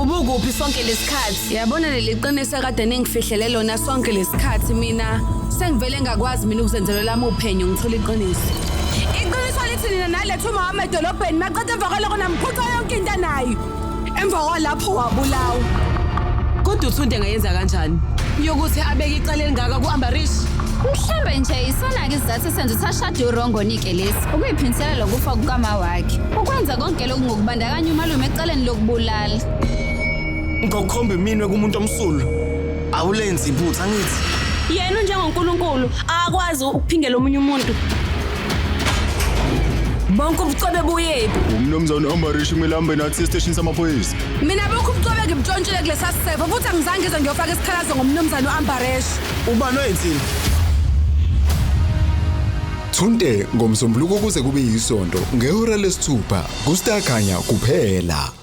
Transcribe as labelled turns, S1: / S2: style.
S1: ubukuphi sonke lesikhathi? Yabona leli qiniso kade ningifihlele lona sonke lesikhathi mina. Sengivele ngakwazi mina ukuzenzela lami uphenyo ngithola iqiniso. Iqiniso lithi nina nalethu uma edolobheni maqede emva kwaloko namkhutha yonke into anayo. Emva kwalapho wabulawa. Kodwa uThunde engayenza kanjani? Yokuthi abeke icala elingaka ku-Ambarish.
S2: Mhlambe nje isona-ke isizathu esenza ukuthi ashade uRongonike lesi ukuyiphinisela lokufa kukama wakhe ukwenza konke lokhu ngokubandakanya umalume ecaleni lokubulala.
S3: Ngokukhomba iminwe kumuntu omsulu awulenzi iphutha ngithi
S4: Yena njengoNkulunkulu akwazi ukuphingela omunye umuntu.
S1: Bonke ubucobe buyephi?
S3: umnumzane Ambarish kumele ahambe nathi estation samaphoyisa.
S1: Mina bonke ubucobe ngibuntshontshile kulesa sisefo futhi angizange ngize ngiyofaka isikhalazo ngomnumzane u-Ambarish.
S3: Ubani wenzini?
S5: Thunte ngomsombuluko kuze kube yisonto ngehora lesithupha kuStar Khanya kuphela.